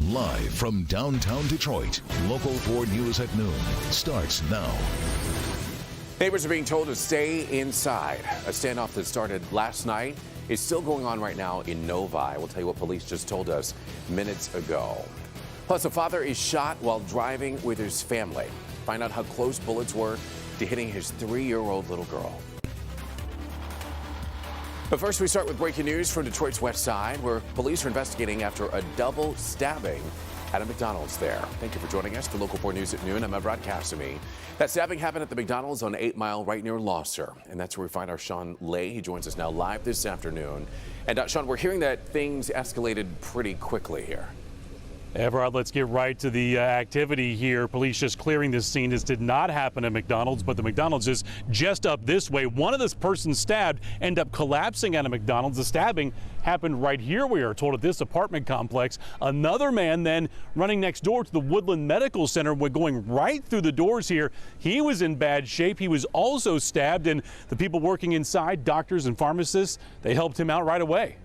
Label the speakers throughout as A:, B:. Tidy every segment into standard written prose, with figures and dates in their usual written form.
A: Live from downtown Detroit, Local 4 News at noon starts now.
B: Neighbors are being told to stay inside. A standoff that started last night is still going on right now in Novi. We'll tell you what police just told us minutes ago. Plus, a father is shot while driving with his family. Find out how close bullets were to hitting his 3-year-old little girl. But first, we start with breaking news from Detroit's west side, where police are investigating after a double stabbing at a McDonald's there. Thank you for joining us for Local 4 News at noon. I'm Evrod Cassimy. That stabbing happened at the McDonald's on 8 Mile right near Losser. And that's where we find our Sean Lay. He joins us now live this afternoon. And Sean, we're hearing that things escalated pretty quickly here.
C: Evrod, let's get right to the activity here. Police just clearing this scene. This did not happen at McDonald's, but the McDonald's is just up this way. One of this persons stabbed ended up collapsing at a McDonald's. The stabbing happened right here, we are told, at this apartment complex. Another man then running next door to the Woodland Medical Center, going right through the doors here. He was in bad shape. He was also stabbed, and the people working inside, doctors and pharmacists, they helped him out right away.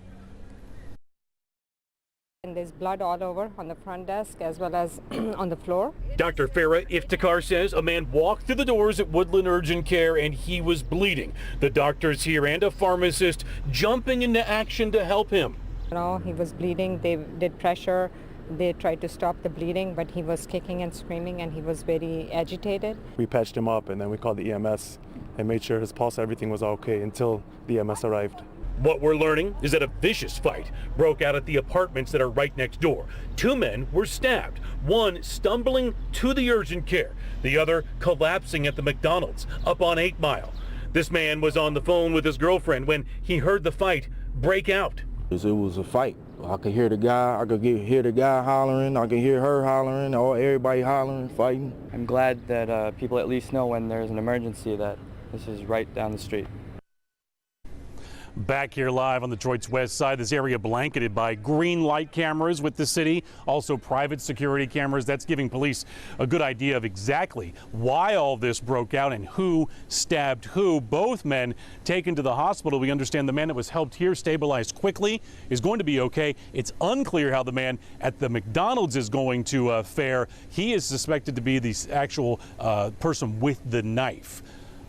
D: And there's blood all over on the front desk as well as on the floor.
C: Dr. Farah Iftikhar says a man walked through the doors at Woodland Urgent Care and he was bleeding. The doctors here and a pharmacist jumping into action to help him.
D: You know, he was bleeding. They did pressure. They tried to stop the bleeding, but he was kicking and screaming and he was very agitated.
E: We patched him up and then we called the EMS and made sure his pulse, everything was okay until the EMS arrived.
C: What we're learning is that a vicious fight broke out at the apartments that are right next door. 2 men were stabbed, one stumbling to the urgent care, the other collapsing at the McDonald's up on 8 Mile. This man was on the phone with his girlfriend when he heard the fight break out.
F: It was a fight. I could hear the guy, hear the guy hollering, I could hear her hollering, or everybody hollering, fighting.
G: I'm glad that people at least know when there's an emergency that this is right down the street.
C: Back here live on Detroit's west side, this area blanketed by green light cameras with the city, also private security cameras. That's giving police a good idea of exactly why all this broke out and who stabbed who. Both men taken to the hospital. We understand the man that was helped here stabilized quickly, is going to be okay. It's unclear how the man at the McDonald's is going to fare. He is suspected to be the actual person with the knife.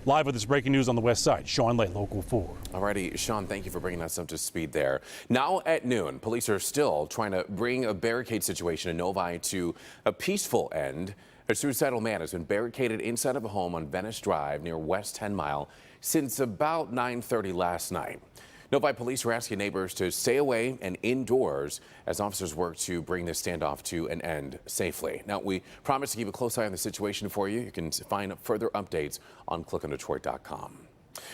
C: Live with this breaking news on the west side, Sean Lay, Local 4.
B: Alrighty, Sean, thank you for bringing us up to speed there. Now at noon, police are still trying to bring a barricade situation in Novi to a peaceful end. A suicidal man has been barricaded inside of a home on Venice Drive near West 10 Mile since about 9:30 last night. Novi police are asking neighbors to stay away and indoors as officers work to bring this standoff to an end safely. Now, we promise to keep a close eye on the situation for you. You can find further updates on clickondetroit.com.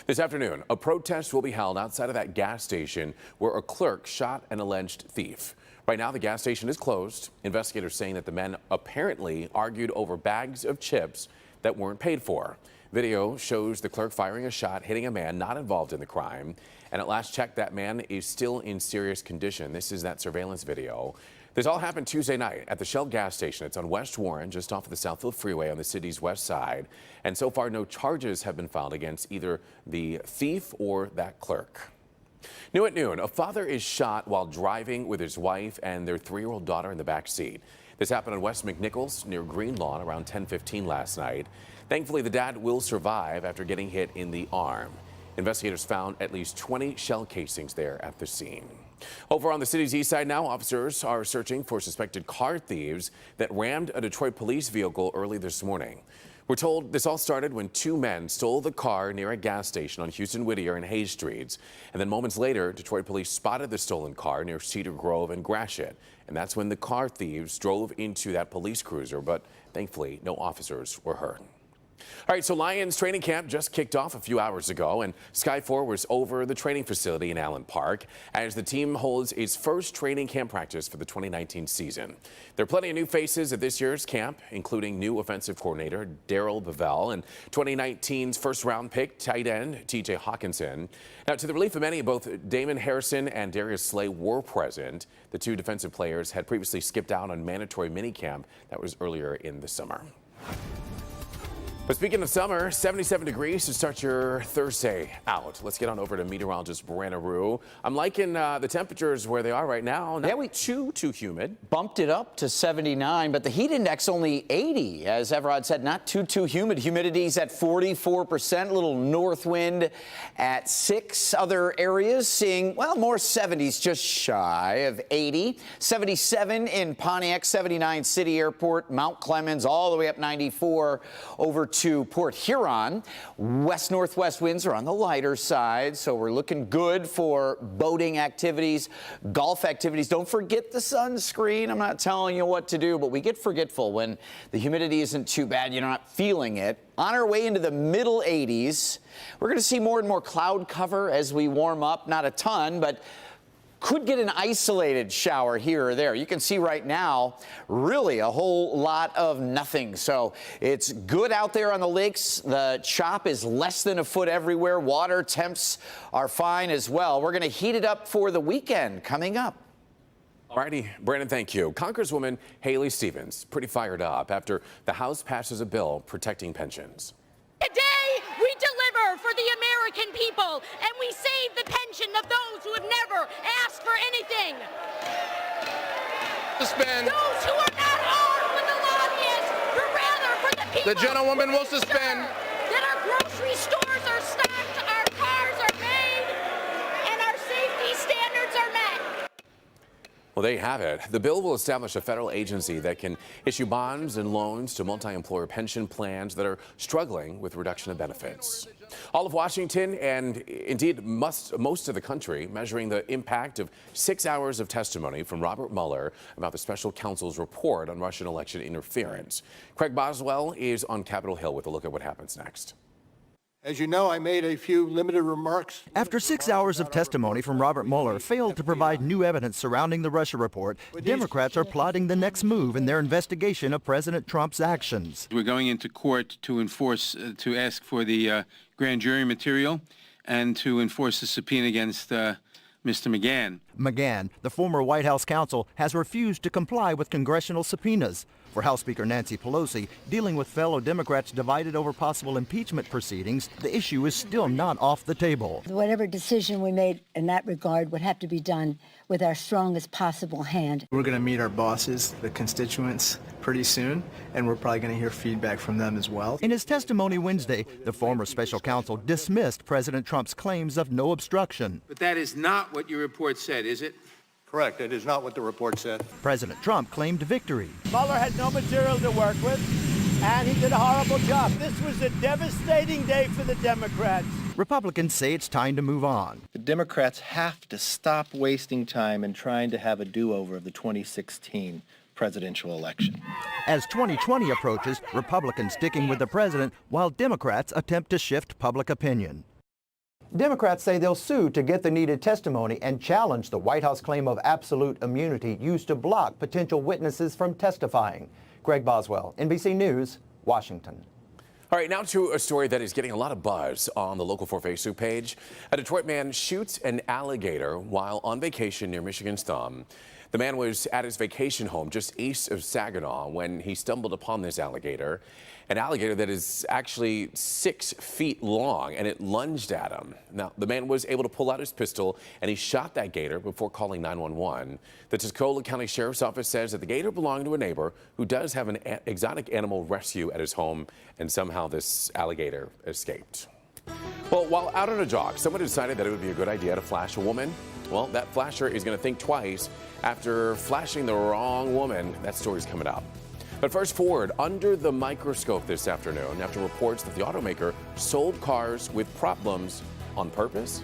B: This afternoon, a protest will be held outside of that gas station where a clerk shot an alleged thief. Right now, the gas station is closed. Investigators saying that the men apparently argued over bags of chips that weren't paid for. Video shows the clerk firing a shot, hitting a man not involved in the crime. And at last check, that man is still in serious condition. This is that surveillance video. This all happened Tuesday night at the Shell gas station. It's on West Warren, just off of the Southfield Freeway on the city's west side. And so far, no charges have been filed against either the thief or that clerk. New at noon, a father is shot while driving with his wife and their 3-year-old daughter in the back seat. This happened on West McNichols near Green Lawn around 10:15 last night. Thankfully, the dad will survive after getting hit in the arm. Investigators found at least 20 shell casings there at the scene. Over on the city's east side now, officers are searching for suspected car thieves that rammed a Detroit police vehicle early this morning. We're told this all started when 2 men stole the car near a gas station on Houston Whittier and Hayes Streets. And then moments later, Detroit police spotted the stolen car near Cedar Grove and Gratiot. And that's when the car thieves drove into that police cruiser, but thankfully no officers were hurt. All right, so Lions training camp just kicked off a few hours ago, and Sky 4 was over the training facility in Allen Park as the team holds its first training camp practice for the 2019 season. There are plenty of new faces at this year's camp, including new offensive coordinator Darryl Bevell and 2019's first-round pick tight end TJ Hawkinson. Now, to the relief of many, both Damon Harrison and Darius Slay were present. The 2 defensive players had previously skipped out on mandatory minicamp that was earlier in the summer. But speaking of summer, 77 degrees to start your Thursday out. Let's get on over to meteorologist Brianna Rue. I'm liking the temperatures where they are right now. Not too humid.
H: Bumped it up to 79, but the heat index only 80. As Everard said, not too humid. Humidity's at 44%, a little north wind at 6. Other areas seeing, well, more 70s, just shy of 80. 77 in Pontiac, 79 City Airport, Mount Clemens, all the way up 94 over to Port Huron. West-northwest winds are on the lighter side, so we're looking good for boating activities, golf activities. Don't forget the sunscreen. I'm not telling you what to do, but we get forgetful when the humidity isn't too bad. You're not feeling it. On our way into the middle 80s, we're going to see more and more cloud cover as we warm up. Not a ton, but could get an isolated shower here or there. You can see right now, really a whole lot of nothing. So it's good out there on the lakes. The chop is less than a foot everywhere. Water temps are fine as well. We're going to heat it up for the weekend coming up.
B: Alrighty, Brandon, thank you. Congresswoman Haley Stevens pretty fired up after the House passes a bill protecting pensions.
I: Today, we deliver for the American people, and we save the pension of those who have never asked for anything.
J: Suspend.
I: Those who are not armed with the lobbyists, but rather for the people.
J: The gentlewoman will suspend.
I: That our grocery stores are stocked, our cars are made, and our safety standards are met.
B: Well, there you have it. The bill will establish a federal agency that can issue bonds and loans to multi-employer pension plans that are struggling with reduction of benefits. All of Washington and indeed most of the country measuring the impact of 6 hours of testimony from Robert Mueller about the special counsel's report on Russian election interference. Craig Boswell is on Capitol Hill with a look at what happens next.
K: As you know, I made a few limited remarks.
L: After 6 hours of testimony from Robert Mueller failed to provide new evidence surrounding the Russia report, Democrats are plotting the next move in their investigation of President Trump's actions.
M: We're going into court to to ask for the grand jury material and to enforce the subpoena against Mr. McGahn.
L: McGahn, the former White House counsel, has refused to comply with congressional subpoenas. For House Speaker Nancy Pelosi, dealing with fellow Democrats divided over possible impeachment proceedings, the issue is still not off the table.
N: Whatever decision we made in that regard would have to be done with our strongest possible hand.
O: We're going to meet our bosses, the constituents, pretty soon, and we're probably going to hear feedback from them as well.
L: In his testimony Wednesday, the former special counsel dismissed President Trump's claims of no obstruction.
M: But that is not what your report said, is it?
K: Correct. It is not what the report said.
L: President Trump claimed victory.
P: Mueller had no material to work with, and he did a horrible job. This was a devastating day for the Democrats.
L: Republicans say it's time to move on.
Q: The Democrats have to stop wasting time and trying to have a do-over of the 2016 presidential election.
L: As 2020 approaches, Republicans sticking with the president while Democrats attempt to shift public opinion. Democrats say they'll sue to get the needed testimony and challenge the White House claim of absolute immunity used to block potential witnesses from testifying. Greg Boswell, NBC News, Washington.
B: All right, now to a story that is getting a lot of buzz on the Local 4 Facebook page. A Detroit man shoots an alligator while on vacation near Michigan's Thumb. The man was at his vacation home just east of Saginaw when he stumbled upon this alligator. An alligator that is actually 6 feet long, and it lunged at him. Now, the man was able to pull out his pistol, and he shot that gator before calling 911. The Tuscola County Sheriff's Office says that the gator belonged to a neighbor who does have an exotic animal rescue at his home, and somehow this alligator escaped. Well, while out on a jog, someone decided that it would be a good idea to flash a woman. Well, that flasher is going to think twice after flashing the wrong woman. That story's coming up. But first, Ford under the microscope this afternoon after reports that the automaker sold cars with problems on purpose.